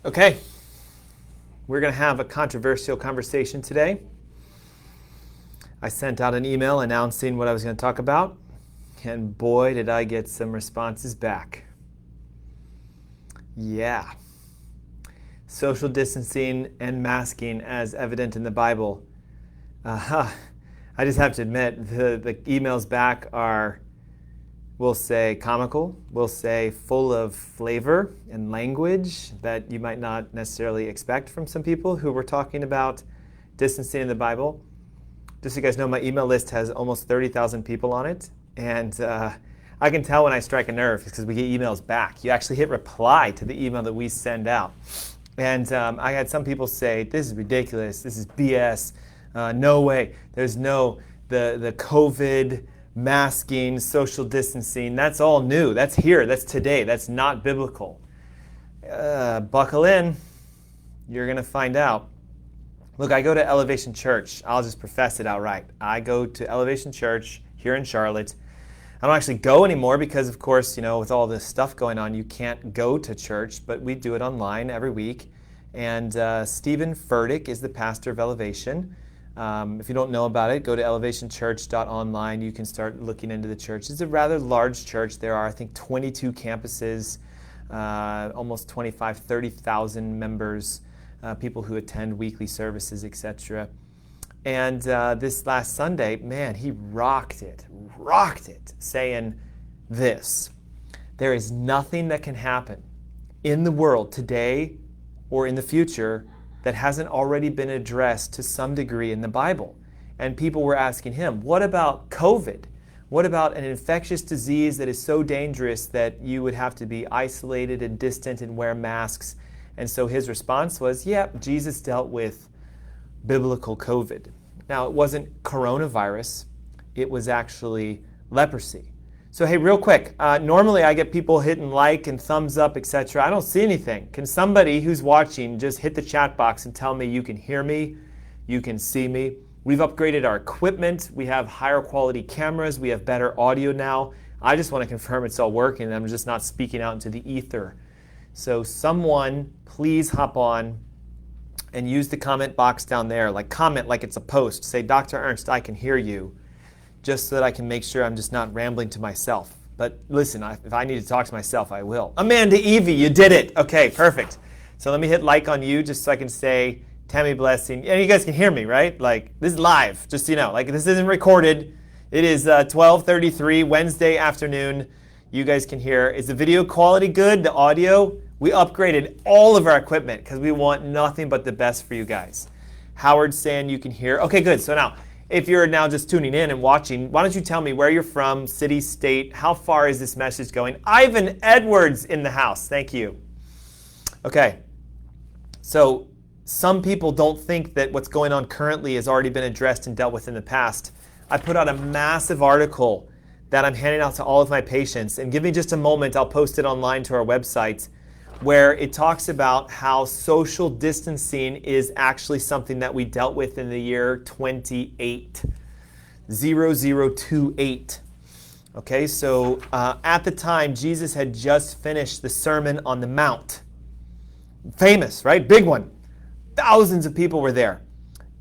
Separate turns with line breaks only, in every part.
Okay, we're going to have a controversial conversation today. I sent out an email announcing what I was going to talk about, and boy, did I get some responses back. Yeah. Social distancing and masking as evident in the Bible. I just have to admit, the emails back are, we'll say, comical, we'll say full of flavor and language that you might not necessarily expect from some people who were talking about distancing in the Bible. Just so you guys know, my email list has almost 30,000 people on it, and I can tell when I strike a nerve because we get emails back. You actually hit reply to the email that we send out. And I had some people say, this is ridiculous, this is BS, no way, there's the COVID masking, social distancing, that's all new. That's here. That's today. That's not biblical. Buckle in. You're going to find out. Look, I go to Elevation Church. I'll just profess it outright. I go to Elevation Church here in Charlotte. I don't actually go anymore because, of course, with all this stuff going on, you can't go to church, but we do it online every week. And Stephen Furtick is the pastor of Elevation. If you don't know about it, go to elevationchurch.online. You can start looking into the church. It's a rather large church. There are, I think, 22 campuses, almost 30,000 members, people who attend weekly services, etc. And this last Sunday, man, he rocked it, saying this: there is nothing that can happen in the world today or in the future that hasn't already been addressed to some degree in the Bible. And people were asking him, what about COVID? What about an infectious disease that is so dangerous that you would have to be isolated and distant and wear masks? And so his response was, yeah, Jesus dealt with biblical COVID. Now, it wasn't coronavirus. It was actually leprosy. So, hey, real quick, normally I get people hitting like and thumbs up, etc. I don't see anything. Can somebody who's watching just hit the chat box and tell me you can hear me, you can see me? We've upgraded our equipment. We have higher quality cameras. We have better audio now. I just want to confirm it's all working. I'm just not speaking out into the ether. So someone, please hop on and use the comment box down there. Comment like it's a post. Say, Dr. Ernst, I can hear you. Just so that I can make sure I'm just not rambling to myself. But listen, if I need to talk to myself, I will. Amanda Evie, you did it. Okay, perfect. So let me hit like on you just so I can say, Tammy Blessing. And you guys can hear me, right? This is live, just so you know. This isn't recorded. It is 12:33 Wednesday afternoon. You guys can hear. Is the video quality good? The audio? We upgraded all of our equipment because we want nothing but the best for you guys. Howard's saying you can hear. Okay, good. So now, if you're now just tuning in and watching, why don't you tell me where you're from, city, state, how far is this message going? Ivan Edwards in the house. Thank you. Okay. So some people don't think that what's going on currently has already been addressed and dealt with in the past. I put out a massive article that I'm handing out to all of my patients. And give me just a moment, I'll post it online to our website, where it talks about how social distancing is actually something that we dealt with in the year 0028. Okay, so at the time, Jesus had just finished the Sermon on the Mount. Famous, right? Big one. Thousands of people were there.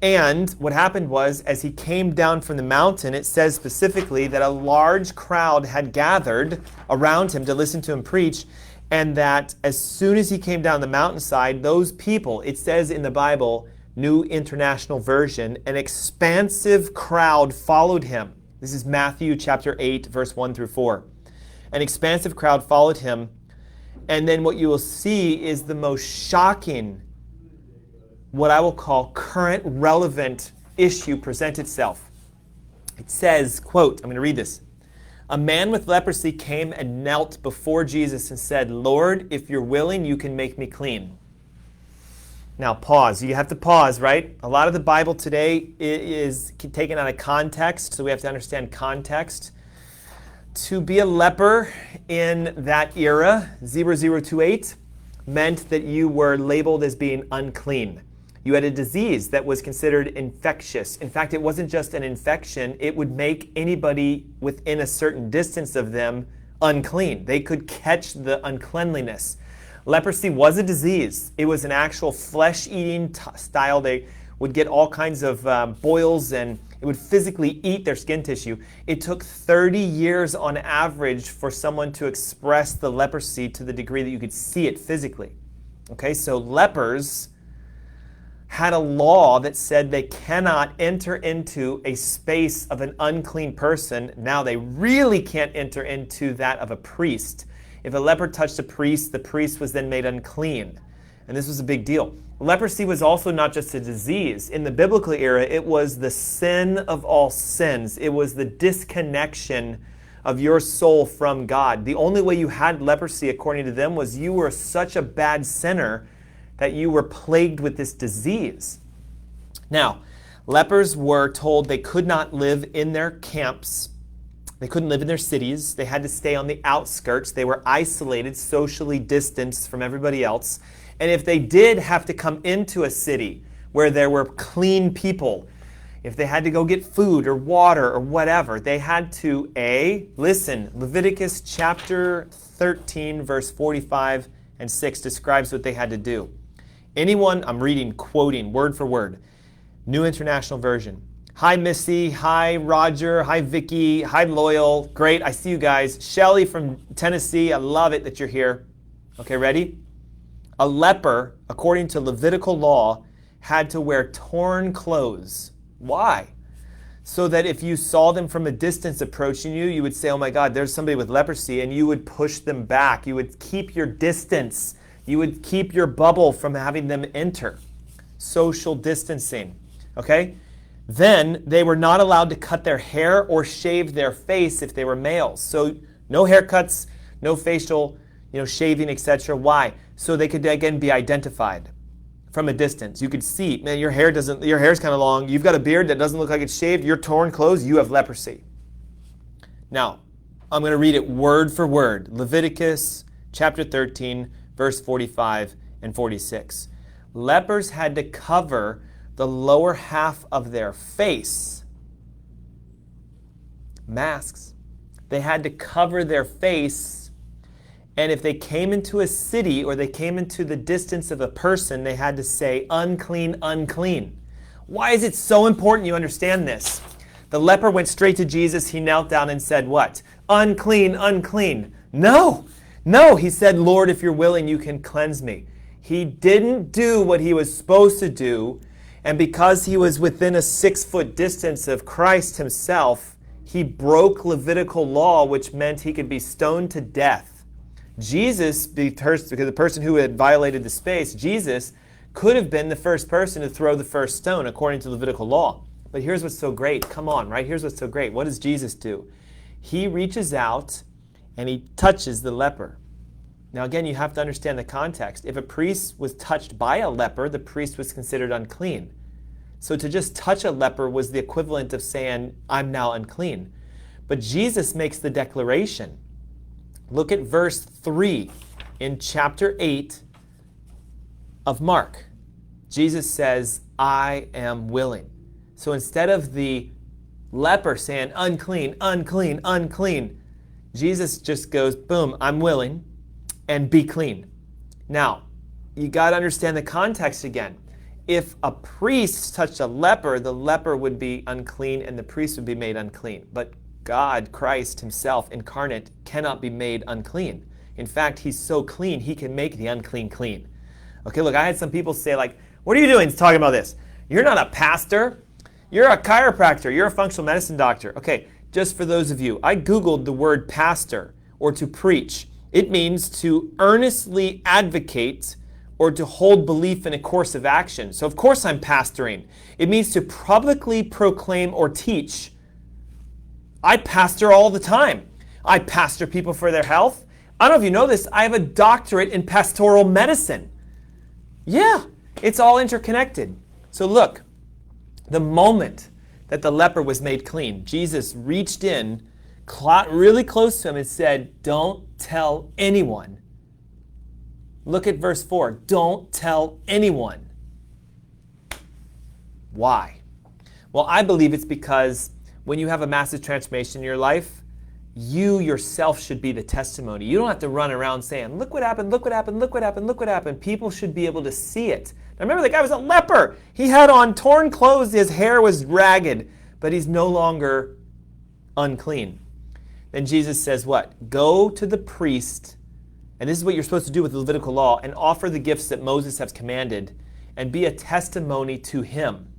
And what happened was, as he came down from the mountain, it says specifically that a large crowd had gathered around him to listen to him preach. And that as soon as he came down the mountainside, those people, it says in the Bible, New International Version, an expansive crowd followed him. This is Matthew chapter 8, verse 1 through 4. An expansive crowd followed him. And then what you will see is the most shocking, what I will call current relevant issue present itself. It says, quote, I'm going to read this. A man with leprosy came and knelt before Jesus and said, Lord, if you're willing, you can make me clean. Now pause. You have to pause, right? A lot of the Bible today is taken out of context, so we have to understand context. To be a leper in that era, 0028, meant that you were labeled as being unclean. You had a disease that was considered infectious. In fact, it wasn't just an infection. It would make anybody within a certain distance of them unclean. They could catch the uncleanliness. Leprosy was a disease. It was an actual flesh-eating style. They would get all kinds of boils, and it would physically eat their skin tissue. It took 30 years on average for someone to express the leprosy to the degree that you could see it physically. Okay, so lepers had a law that said they cannot enter into a space of an unclean person. Now they really can't enter into that of a priest. If a leper touched a priest, the priest was then made unclean. And this was a big deal. Leprosy was also not just a disease. In the biblical era, it was the sin of all sins. It was the disconnection of your soul from God. The only way you had leprosy, according to them, was you were such a bad sinner that you were plagued with this disease. Now, lepers were told they could not live in their camps. They couldn't live in their cities. They had to stay on the outskirts. They were isolated, socially distanced from everybody else. And if they did have to come into a city where there were clean people, if they had to go get food or water or whatever, they had to, listen, Leviticus chapter 13, verse 45 and 6 describes what they had to do. Anyone, I'm reading, quoting word for word, New International Version. Hi, Missy. Hi, Roger. Hi, Vicky. Hi, Loyal. Great, I see you guys. Shelly from Tennessee. I love it that you're here. Okay, ready? A leper, according to Levitical law, had to wear torn clothes. Why? So that if you saw them from a distance approaching you, you would say, oh my God, there's somebody with leprosy, and you would push them back. You would keep your distance. You would keep your bubble from having them enter. Social distancing, okay? Then they were not allowed to cut their hair or shave their face if they were males. So no haircuts, no facial, shaving, etc. Why? So they could again be identified from a distance. You could see, man, your hair's kind of long. You've got a beard that doesn't look like it's shaved. You're torn clothes. You have leprosy. Now, I'm going to read it word for word. Leviticus chapter 13, verse 45 and 46. Lepers had to cover the lower half of their face. Masks. They had to cover their face. And if they came into a city or they came into the distance of a person, they had to say, unclean, unclean. Why is it so important you understand this? The leper went straight to Jesus. He knelt down and said what? Unclean, unclean. No, he said, Lord, if you're willing, you can cleanse me. He didn't do what he was supposed to do. And because he was within a 6-foot distance of Christ himself, he broke Levitical law, which meant he could be stoned to death. Jesus, because the person who had violated the space, Jesus could have been the first person to throw the first stone according to Levitical law. But here's what's so great. Come on, right? Here's what's so great. What does Jesus do? He reaches out and he touches the leper. Now again, you have to understand the context. If a priest was touched by a leper, the priest was considered unclean. So to just touch a leper was the equivalent of saying, I'm now unclean. But Jesus makes the declaration. Look at verse 3 in chapter 8 of Mark. Jesus says, I am willing. So instead of the leper saying, unclean, unclean, unclean, Jesus just goes, boom, I'm willing, and be clean. Now, you got to understand the context again. If a priest touched a leper, the leper would be unclean and the priest would be made unclean. But God, Christ himself, incarnate, cannot be made unclean. In fact, he's so clean, he can make the unclean clean. Okay, look, I had some people say, like, what are you doing talking about this? You're not a pastor. You're a chiropractor. You're a functional medicine doctor. Okay, just for those of you, I Googled the word pastor or to preach. It means to earnestly advocate or to hold belief in a course of action. So of course I'm pastoring. It means to publicly proclaim or teach. I pastor all the time. I pastor people for their health. I don't know if you know this, I have a doctorate in pastoral medicine. Yeah, it's all interconnected. So look, the moment that the leper was made clean, Jesus reached in really close to him and said, don't tell anyone. Look at verse 4. Don't tell anyone. Why? Well, I believe it's because when you have a massive transformation in your life, you yourself should be the testimony. You don't have to run around saying, look what happened, look what happened, look what happened, look what happened. People should be able to see it. Now remember, the guy was a leper. He had on torn clothes. His hair was ragged, but he's no longer unclean. Then Jesus says what? Go to the priest, and this is what you're supposed to do with the Levitical law, and offer the gifts that Moses has commanded, and be a testimony to him.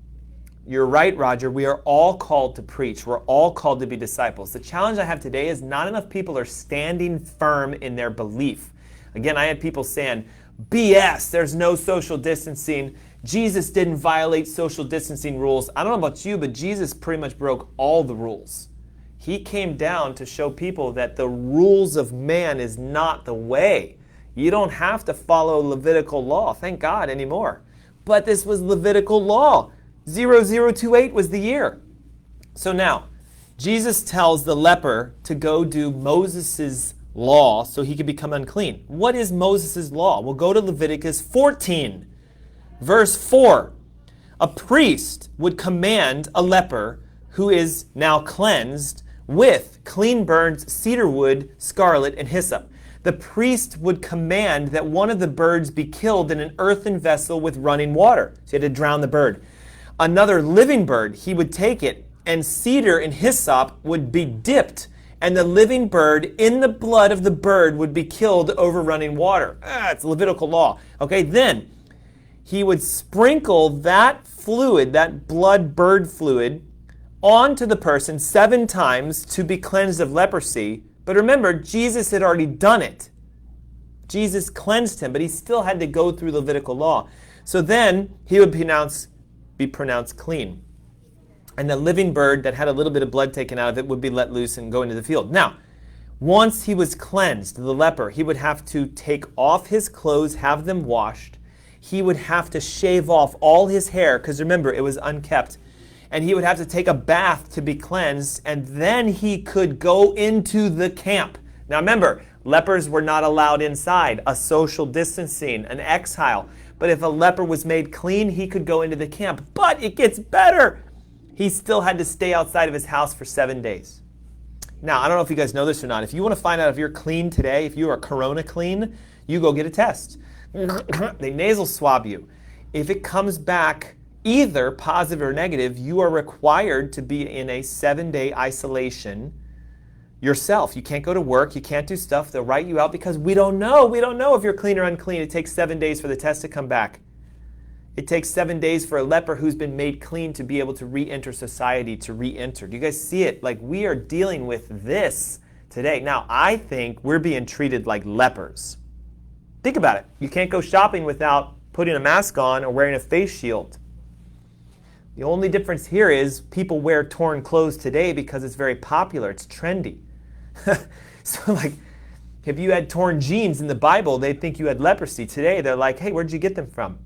You're right, Roger. We are all called to preach. We're all called to be disciples. The challenge I have today is not enough people are standing firm in their belief. Again, I had people saying, BS, there's no social distancing. Jesus didn't violate social distancing rules. I don't know about you, but Jesus pretty much broke all the rules. He came down to show people that the rules of man is not the way. You don't have to follow Levitical law, thank God, anymore. But this was Levitical law. 0028 was the year. So now, Jesus tells the leper to go do Moses' law so he could become unclean. What is Moses' law? We'll go to Leviticus 14, verse 4. A priest would command a leper who is now cleansed with clean burned cedar wood, scarlet, and hyssop. The priest would command that one of the birds be killed in an earthen vessel with running water. So he had to drown the bird. Another living bird, he would take it, and cedar and hyssop would be dipped, and the living bird in the blood of the bird would be killed over running water. It's Levitical law. Okay, then he would sprinkle that fluid, that blood bird fluid, onto the person 7 times to be cleansed of leprosy. But remember, Jesus had already done it. Jesus cleansed him, but he still had to go through Levitical law. So then he would be pronounced clean. And the living bird that had a little bit of blood taken out of it would be let loose and go into the field. Now, once he was cleansed, the leper, he would have to take off his clothes, have them washed. He would have to shave off all his hair, because remember, it was unkept. And he would have to take a bath to be cleansed, and then he could go into the camp. Now remember, lepers were not allowed inside, a social distancing, an exile. But if a leper was made clean, he could go into the camp. But it gets better. He still had to stay outside of his house for 7 days. Now, I don't know if you guys know this or not. If you want to find out if you're clean today, if you are corona clean, you go get a test. They nasal swab you. If it comes back either positive or negative, you are required to be in a 7-day isolation yourself. You can't go to work. You can't do stuff. They'll write you out because we don't know. We don't know if you're clean or unclean. It takes 7 days for the test to come back. It takes 7 days for a leper who's been made clean to be able to re-enter society, to re-enter. Do you guys see it? Like, we are dealing with this today. Now, I think we're being treated like lepers. Think about it. You can't go shopping without putting a mask on or wearing a face shield. The only difference here is people wear torn clothes today because it's very popular. It's trendy. So like, if you had torn jeans in the Bible, they'd think you had leprosy. Today, they're like, hey, where'd you get them from?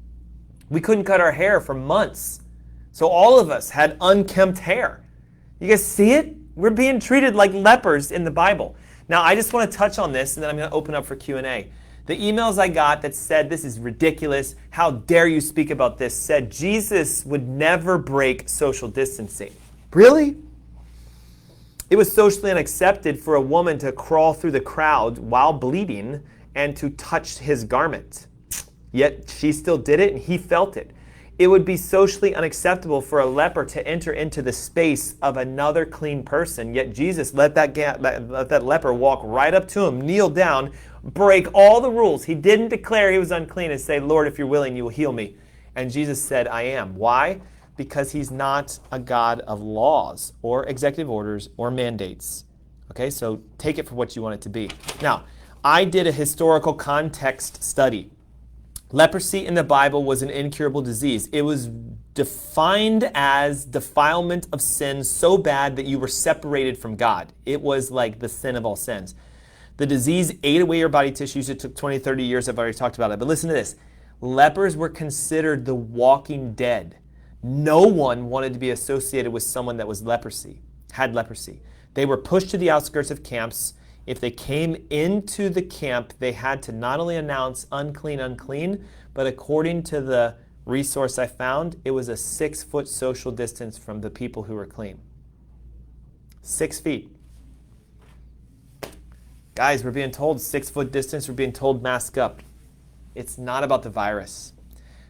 We couldn't cut our hair for months. So all of us had unkempt hair. You guys see it? We're being treated like lepers in the Bible. Now, I just want to touch on this, and then I'm going to open up for Q&A. The emails I got that said, this is ridiculous, how dare you speak about this, said Jesus would never break social distancing. Really? It was socially unaccepted for a woman to crawl through the crowd while bleeding and to touch his garment. Yet she still did it and he felt it. It would be socially unacceptable for a leper to enter into the space of another clean person, yet Jesus let that leper walk right up to him, kneel down, break all the rules. He didn't declare he was unclean and say, Lord, if you're willing, you will heal me. And Jesus said, I am. Why? Because he's not a God of laws or executive orders or mandates. Okay, so take it for what you want it to be. Now, I did a historical context study. Leprosy in the Bible was an incurable disease. It was defined as defilement of sin so bad that you were separated from God. It was like the sin of all sins. The disease ate away your body tissues. It took 20, 30 years. I've already talked about it. But listen to this. Lepers were considered the walking dead. No one wanted to be associated with someone that was had leprosy. They were pushed to the outskirts of camps. If they came into the camp, they had to not only announce unclean, unclean, but according to the resource I found, it was a 6-foot social distance from the people who were clean. 6 feet. Guys, we're being told 6-foot distance. We're being told mask up. It's not about the virus.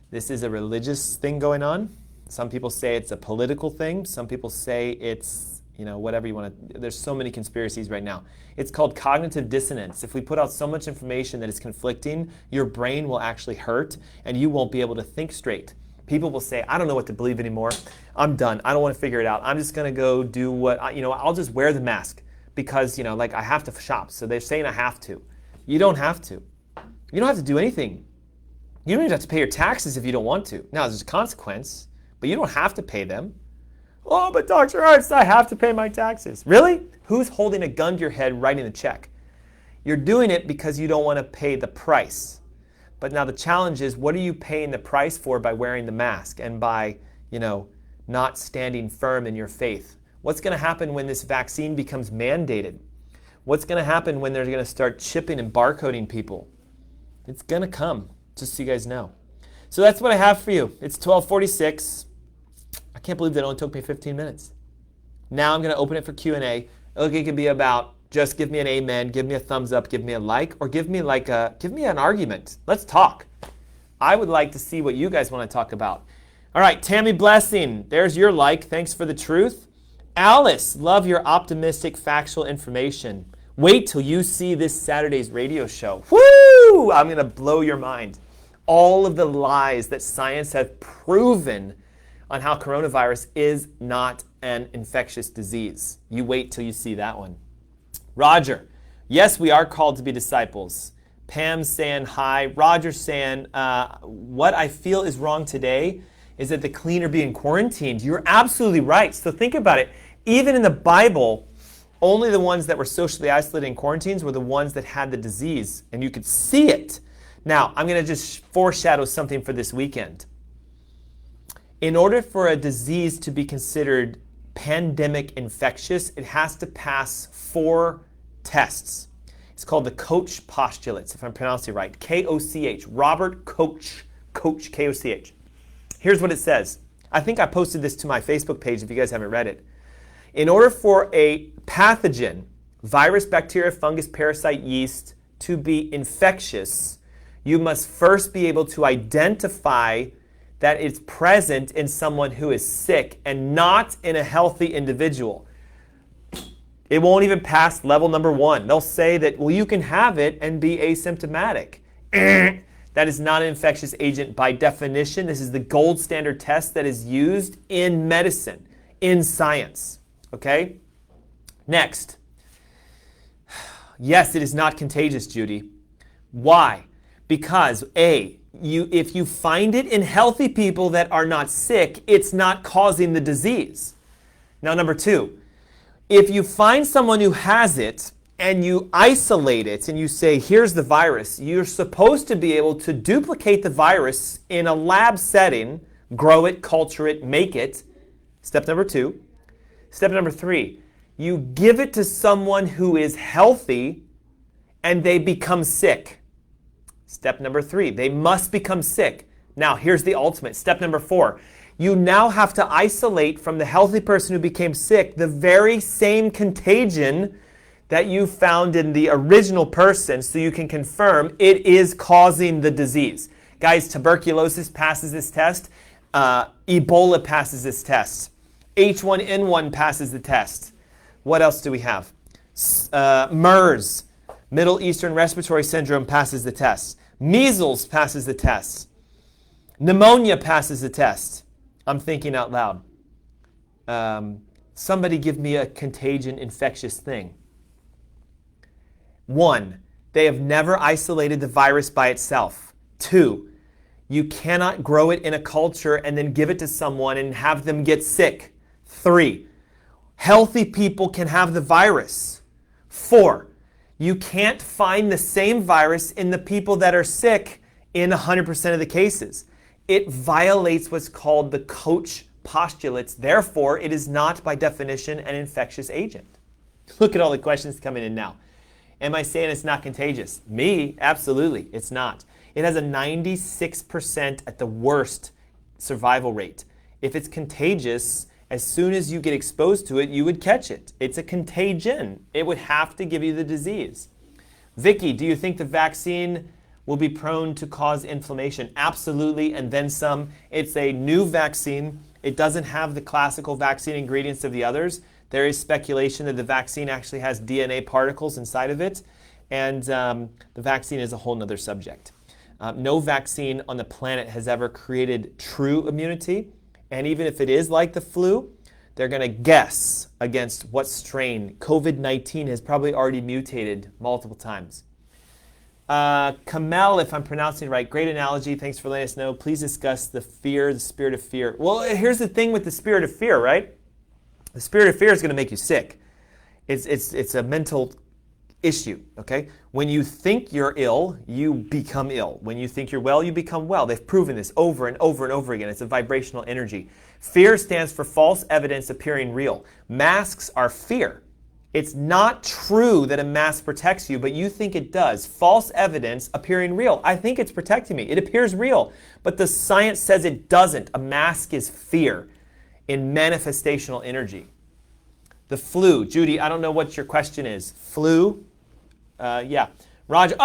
This is a religious thing going on. Some people say it's a political thing. Some people say it's, whatever you want to. There's so many conspiracies right now. It's called cognitive dissonance. If we put out so much information that is conflicting, your brain will actually hurt and you won't be able to think straight. People will say, I don't know what to believe anymore. I'm done. I don't want to figure it out. I'm just going to go do I'll just wear the mask because, I have to shop. So they're saying I have to. You don't have to. You don't have to do anything. You don't even have to pay your taxes if you don't want to. Now, there's a consequence, but you don't have to pay them. Oh, but Dr. Ernst, I have to pay my taxes. Really? Who's holding a gun to your head writing the check? You're doing it because you don't want to pay the price. But now the challenge is, what are you paying the price for by wearing the mask and by, not standing firm in your faith? What's going to happen when this vaccine becomes mandated? What's going to happen when they're going to start chipping and barcoding people? It's going to come, just so you guys know. So that's what I have for you. It's 12:46. I can't believe that only took me 15 minutes. Now I'm going to open it for Q&A. It could be about just give me an amen, give me a thumbs up, give me a like, or give me an argument. Let's talk. I would like to see what you guys want to talk about. All right, Tammy Blessing, there's your like. Thanks for the truth. Alice, love your optimistic, factual information. Wait till you see this Saturday's radio show. Woo! I'm going to blow your mind. All of the lies that science has proven on how coronavirus is not an infectious disease. You wait till you see that one. Roger, yes, we are called to be disciples. Pam saying hi. Roger saying, what I feel is wrong today is that the clean are being quarantined. You're absolutely right. So think about it. Even in the Bible, only the ones that were socially isolated in quarantines were the ones that had the disease, and you could see it. Now, I'm going to just foreshadow something for this weekend. In order for a disease to be considered pandemic infectious, it has to pass 4 tests. It's called the Koch postulates, if I'm pronouncing it right. K-O-C-H. Robert Koch, K-O-C-H. Here's what it says. I think I posted this to my Facebook page if you guys haven't read it. In order for a pathogen, virus, bacteria, fungus, parasite, yeast, to be infectious, you must first be able to identify that it's present in someone who is sick and not in a healthy individual. It won't even pass level number 1. They'll say that, well, you can have it and be asymptomatic. That is not an infectious agent by definition. This is the gold standard test that is used in medicine, in science. Okay? Next. Yes, it is not contagious, Judy. Why? Because if you find it in healthy people that are not sick, it's not causing the disease. Now, number 2, if you find someone who has it and you isolate it and you say, here's the virus, you're supposed to be able to duplicate the virus in a lab setting, grow it, culture it, make it. Step number 2. Step number 3, you give it to someone who is healthy and they become sick. Step number 3, they must become sick. Now, here's the ultimate. Step number 4, you now have to isolate from the healthy person who became sick the very same contagion that you found in the original person so you can confirm it is causing the disease. Guys, tuberculosis passes this test. Ebola passes this test. H1N1 passes the test. What else do we have? MERS, Middle Eastern Respiratory Syndrome, passes the test. Measles passes the test. Pneumonia passes the test. I'm thinking out loud. Somebody give me a contagion infectious thing. 1, they have never isolated the virus by itself. 2, you cannot grow it in a culture and then give it to someone and have them get sick. 3, healthy people can have the virus. 4, you can't find the same virus in the people that are sick in 100% of the cases. It violates what's called the Koch postulates. Therefore, it is not by definition an infectious agent. Look at all the questions coming in now. Am I saying it's not contagious? Me, absolutely, it's not. It has a 96% at the worst survival rate. If it's contagious, as soon as you get exposed to it, you would catch it. It's a contagion. It would have to give you the disease. Vicky, do you think the vaccine will be prone to cause inflammation? Absolutely, and then some. It's a new vaccine. It doesn't have the classical vaccine ingredients of the others. There is speculation that the vaccine actually has DNA particles inside of it, and the vaccine is a whole nother subject. No vaccine on the planet has ever created true immunity, and even if it is like the flu, they're going to guess against what strain. COVID-19 has probably already mutated multiple times. Kamel, if I'm pronouncing it right, great analogy. Thanks for letting us know. Please discuss the spirit of fear. Well, here's the thing with the spirit of fear, right? The spirit of fear is going to make you sick. It's a mental issue, okay? When you think you're ill, you become ill. When you think you're well, you become well. They've proven this over and over and over again. It's a vibrational energy. Fear stands for false evidence appearing real. Masks are fear. It's not true that a mask protects you, but you think it does. False evidence appearing real. I think it's protecting me. It appears real, but the science says it doesn't. A mask is fear in manifestational energy. The flu. Judy, I don't know what your question is. Flu? Yeah. Roger.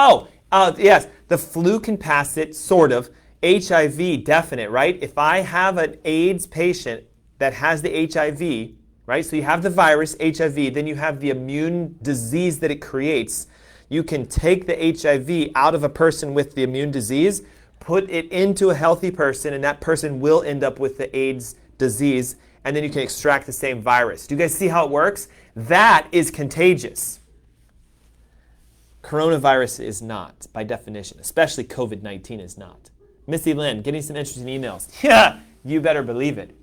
Yes. The flu can pass it, sort of. HIV, definite, right? If I have an AIDS patient that has the HIV, right? So you have the virus, HIV, then you have the immune disease that it creates. You can take the HIV out of a person with the immune disease, put it into a healthy person, and that person will end up with the AIDS disease, and then you can extract the same virus. Do you guys see how it works? That is contagious. Coronavirus is not, by definition, especially COVID-19 is not. Missy Lynn, getting some interesting emails. Yeah, you better believe it.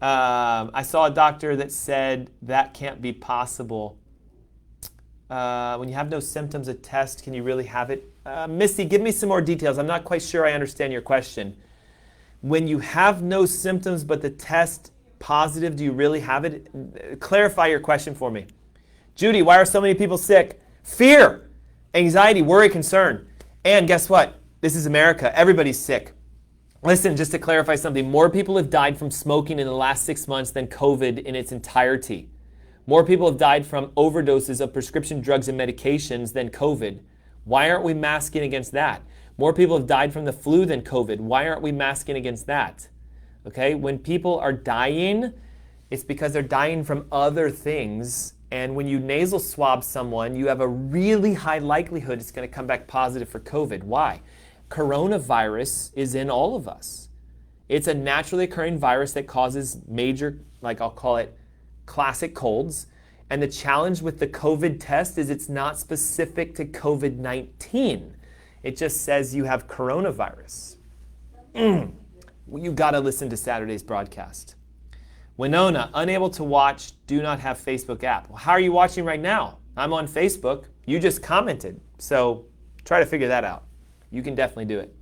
I saw a doctor that said that can't be possible. When you have no symptoms, a test, can you really have it? Missy, give me some more details. I'm not quite sure I understand your question. When you have no symptoms but the test positive, do you really have it? Clarify your question for me. Judy, why are so many people sick? Fear, anxiety, worry, concern. And guess what? This is America. Everybody's sick. Listen, just to clarify something, more people have died from smoking in the last 6 months than COVID in its entirety. More people have died from overdoses of prescription drugs and medications than COVID. Why aren't we masking against that? More people have died from the flu than COVID. Why aren't we masking against that? Okay, when people are dying, it's because they're dying from other things. And when you nasal swab someone, you have a really high likelihood it's going to come back positive for COVID. Why? Coronavirus is in all of us. It's a naturally occurring virus that causes major, like I'll call it, classic colds. And the challenge with the COVID test is it's not specific to COVID-19. It just says you have coronavirus. You got to listen to Saturday's broadcast. Winona, unable to watch, do not have Facebook app. Well, how are you watching right now? I'm on Facebook. You just commented. So try to figure that out. You can definitely do it.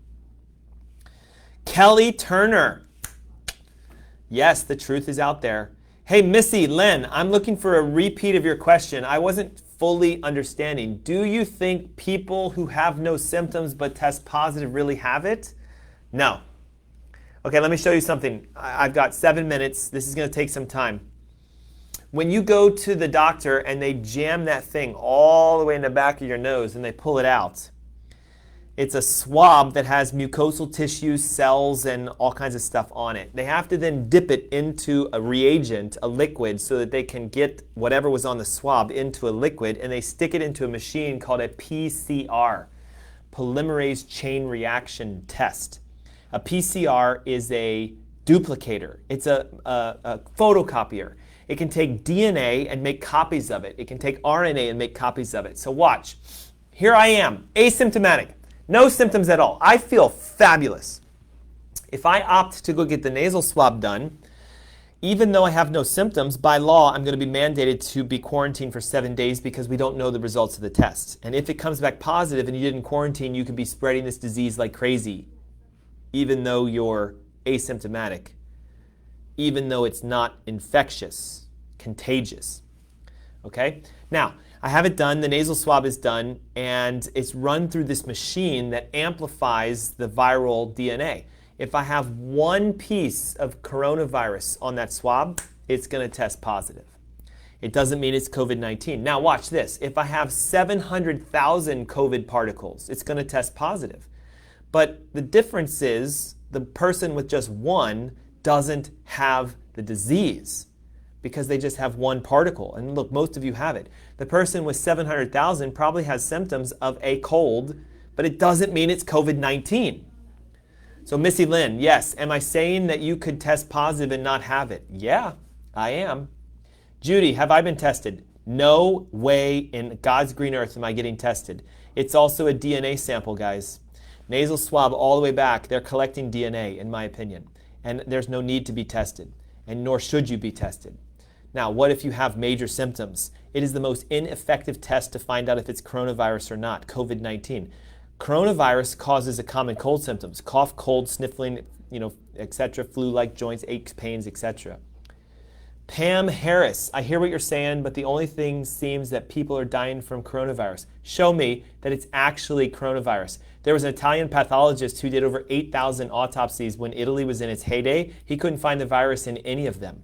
Kelly Turner. Yes, the truth is out there. Hey, Missy, Len, I'm looking for a repeat of your question. I wasn't fully understanding. Do you think people who have no symptoms but test positive really have it? No. Okay, let me show you something. I've got 7 minutes. This is going to take some time. When you go to the doctor and they jam that thing all the way in the back of your nose and they pull it out, it's a swab that has mucosal tissues, cells, and all kinds of stuff on it. They have to then dip it into a reagent, a liquid, so that they can get whatever was on the swab into a liquid, and they stick it into a machine called a PCR, polymerase chain reaction test. A PCR is a duplicator. It's a photocopier. It can take DNA and make copies of it. It can take RNA and make copies of it. So watch. Here I am, asymptomatic. No symptoms at all. I feel fabulous. If I opt to go get the nasal swab done, even though I have no symptoms, by law, I'm going to be mandated to be quarantined for 7 days because we don't know the results of the test. And if it comes back positive and you didn't quarantine, you could be spreading this disease like crazy, even though you're asymptomatic, even though it's not infectious, contagious. Okay? Now, I have it done, the nasal swab is done, and it's run through this machine that amplifies the viral DNA. If I have one piece of coronavirus on that swab, it's going to test positive. It doesn't mean it's COVID-19. Now watch this. If I have 700,000 COVID particles, it's going to test positive. But the difference is the person with just one doesn't have the disease because they just have one particle. And look, most of you have it. The person with 700,000 probably has symptoms of a cold, but it doesn't mean it's COVID-19. So Missy Lynn, yes, am I saying that you could test positive and not have it? Yeah, I am. Judy, have I been tested? No way in God's green earth am I getting tested. It's also a DNA sample, guys. Nasal swab all the way back. They're collecting DNA, in my opinion. And there's no need to be tested, and nor should you be tested. Now, what if you have major symptoms? It is the most ineffective test to find out if it's coronavirus or not, COVID-19. Coronavirus causes a common cold symptoms, cough, cold, sniffling, etc., flu-like joints, aches, pains, etc. Pam Harris, I hear what you're saying, but the only thing seems that people are dying from coronavirus. Show me that it's actually coronavirus. There was an Italian pathologist who did over 8,000 autopsies when Italy was in its heyday. He couldn't find the virus in any of them.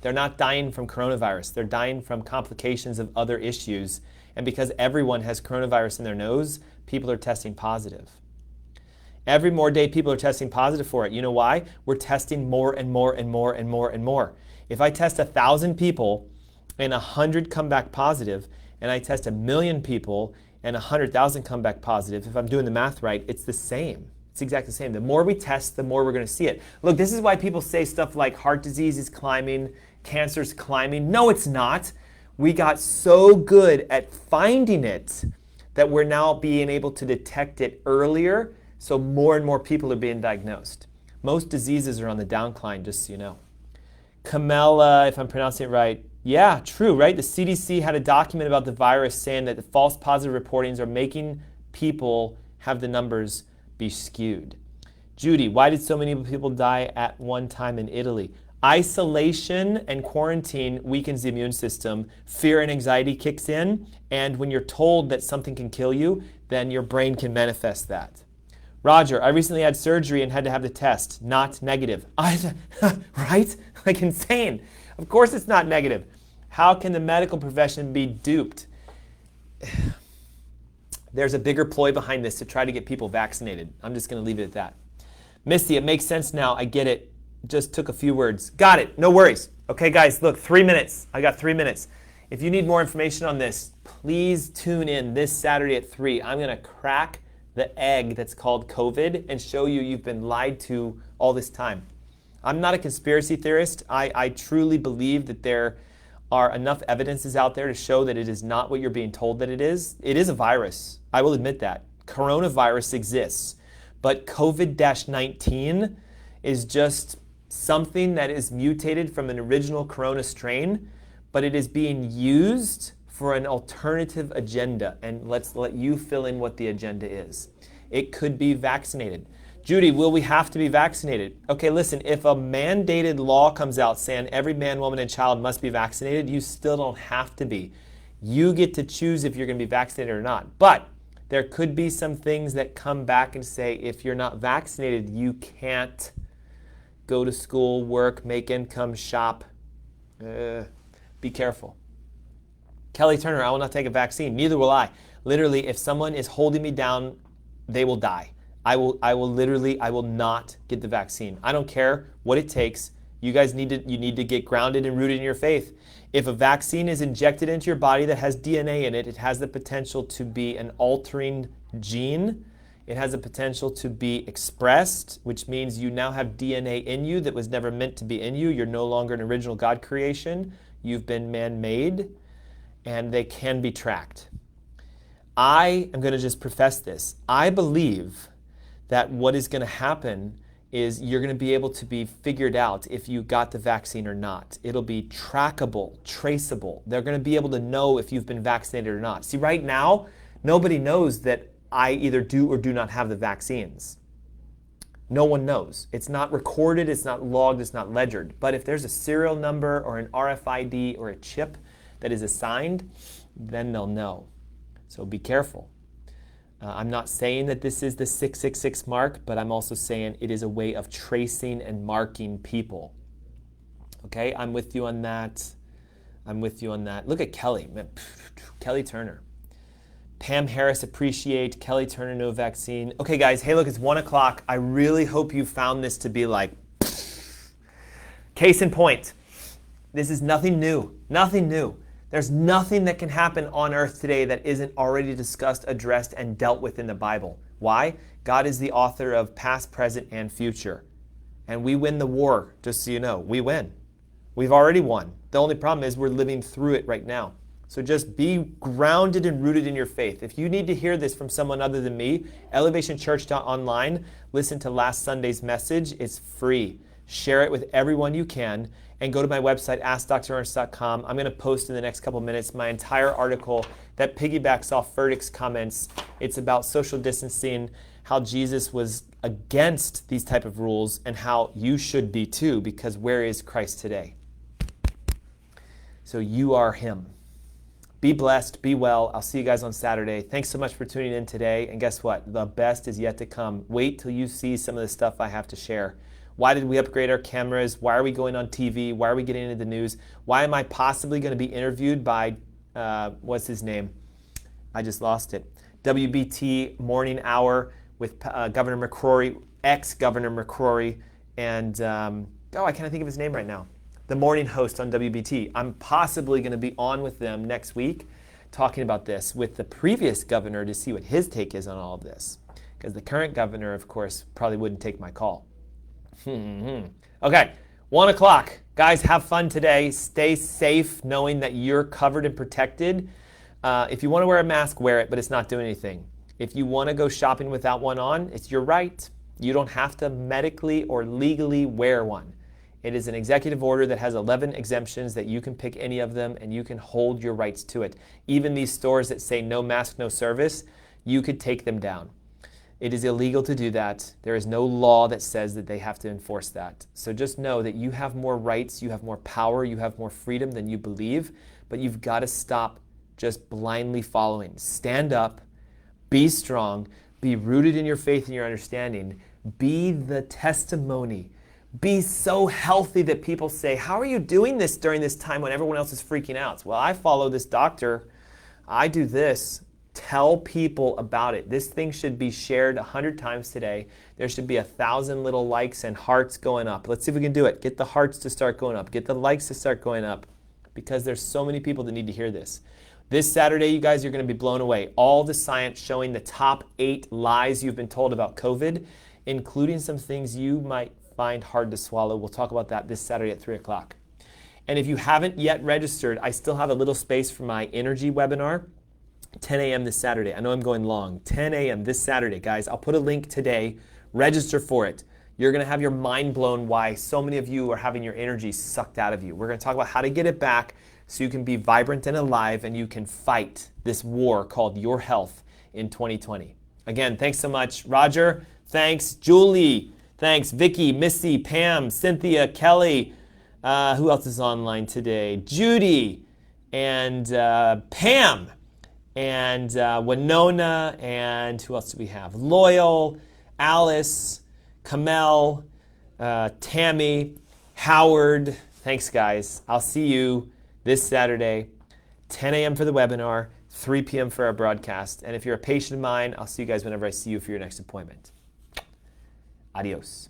They're not dying from coronavirus. They're dying from complications of other issues. And because everyone has coronavirus in their nose, people are testing positive. Every more day, people are testing positive for it. You know why? We're testing more and more and more and more and more. If I test 1,000 people and 100 come back positive, and I test 1,000,000 people and 100,000 come back positive, if I'm doing the math right, it's the same. It's exactly the same. The more we test, the more we're going to see it. Look, this is why people say stuff like heart disease is climbing, cancer's climbing. No, it's not. We got so good at finding it that we're now being able to detect it earlier, so more and more people are being diagnosed. Most diseases are on the downcline, just so you know. Camilla, if I'm pronouncing it right, yeah, true, right? The CDC had a document about the virus saying that the false positive reportings are making people have the numbers be skewed. Judy, why did so many people die at one time in Italy? Isolation and quarantine weakens the immune system. Fear and anxiety kicks in. And when you're told that something can kill you, then your brain can manifest that. Roger, I recently had surgery and had to have the test. Not negative. Right? Like insane. Of course it's not negative. How can the medical profession be duped? There's a bigger ploy behind this to try to get people vaccinated. I'm just going to leave it at that. Missy, it makes sense now. I get it. Just took a few words. Got it. No worries. Okay, guys, look, 3 minutes. I got 3 minutes. If you need more information on this, please tune in this Saturday at 3. I'm going to crack the egg that's called COVID and show you you've been lied to all this time. I'm not a conspiracy theorist. I truly believe that there are enough evidences out there to show that it is not what you're being told that it is. It is a virus. I will admit that. Coronavirus exists. But COVID-19 is just something that is mutated from an original corona strain, but it is being used for an alternative agenda. And let's let you fill in what the agenda is. It could be vaccinated. Judy, will we have to be vaccinated? Okay, listen, if a mandated law comes out saying every man, woman, and child must be vaccinated, you still don't have to be. You get to choose if you're going to be vaccinated or not. But there could be some things that come back and say if you're not vaccinated, you can't go to school, work, make income, shop. Be careful. Kelly Turner, I will not take a vaccine. Neither will I. Literally, if someone is holding me down, they will die. I will not get the vaccine. I don't care what it takes. You guys need to get grounded and rooted in your faith. If a vaccine is injected into your body that has DNA in it, it has the potential to be an altering gene. It has the potential to be expressed, which means you now have DNA in you that was never meant to be in you. You're no longer an original God creation. You've been man-made, and they can be tracked. I am going to just profess this. I believe that what is going to happen is you're going to be able to be figured out if you got the vaccine or not. It'll be trackable, traceable. They're going to be able to know if you've been vaccinated or not. See, right now, nobody knows that I either do or do not have the vaccines. No one knows. It's not recorded, it's not logged, it's not ledgered. But if there's a serial number or an RFID or a chip that is assigned, then they'll know. So be careful. I'm not saying that this is the 666 mark, but I'm also saying it is a way of tracing and marking people. Okay, I'm with you on that. I'm with you on that. Look at Kelly. Kelly Turner. Pam Harris, appreciate. Kelly Turner, no vaccine. Okay, guys, hey, look, it's 1 o'clock. I really hope you found this to be like, case in point. This is nothing new. Nothing new. There's nothing that can happen on earth today that isn't already discussed, addressed, and dealt with in the Bible. Why? God is the author of past, present, and future. And we win the war, just so you know. We win. We've already won. The only problem is we're living through it right now. So just be grounded and rooted in your faith. If you need to hear this from someone other than me, elevationchurch.online, listen to last Sunday's message. It's free. Share it with everyone you can. And go to my website, AskDrErnst.com. I'm going to post in the next couple minutes my entire article that piggybacks off Furtick's comments. It's about social distancing, how Jesus was against these type of rules, and how you should be too, because where is Christ today? So you are him. Be blessed, be well. I'll see you guys on Saturday. Thanks so much for tuning in today. And guess what? The best is yet to come. Wait till you see some of the stuff I have to share. Why did we upgrade our cameras? Why are we going on TV? Why are we getting into the news? Why am I possibly going to be interviewed by, what's his name? I just lost it. WBT Morning Hour with Governor McCrory, ex-Governor McCrory, and, I can't think of his name right now. The morning host on WBT. I'm possibly going to be on with them next week talking about this with the previous governor to see what his take is on all of this. Because the current governor, of course, probably wouldn't take my call. Okay, 1 o'clock. Guys, have fun today. Stay safe knowing that you're covered and protected. If you want to wear a mask, wear it, but it's not doing anything. If you want to go shopping without one on, it's your right. You don't have to medically or legally wear one. It is an executive order that has 11 exemptions that you can pick any of them and you can hold your rights to it. Even these stores that say no mask, no service, you could take them down. It is illegal to do that. There is no law that says that they have to enforce that. So just know that you have more rights, you have more power, you have more freedom than you believe, but you've got to stop just blindly following. Stand up, be strong, be rooted in your faith and your understanding, be the testimony. Be so healthy that people say, how are you doing this during this time when everyone else is freaking out? Well, I follow this doctor. I do this. Tell people about it. This thing should be shared 100 times today. There should be 1,000 little likes and hearts going up. Let's see if we can do it. Get the hearts to start going up. Get the likes to start going up, because there's so many people that need to hear this. This Saturday, you guys are going to be blown away. All the science showing the top 8 lies you've been told about COVID, including some things you might find hard to swallow. We'll talk about that this Saturday at 3 o'clock. And if you haven't yet registered, I still have a little space for my energy webinar, 10 a.m. this Saturday. I know I'm going long. 10 a.m. this Saturday, guys. I'll put a link today. Register for it. You're going to have your mind blown why so many of you are having your energy sucked out of you. We're going to talk about how to get it back so you can be vibrant and alive and you can fight this war called your health in 2020. Again, thanks so much. Roger, thanks. Julie, thanks. Vicky, Missy, Pam, Cynthia, Kelly. Who else is online today? Judy and Pam and Winona, and who else do we have? Loyal, Alice, Kamel, Tammy, Howard. Thanks, guys. I'll see you this Saturday, 10 a.m. for the webinar, 3 p.m. for our broadcast. And if you're a patient of mine, I'll see you guys whenever I see you for your next appointment. Adios.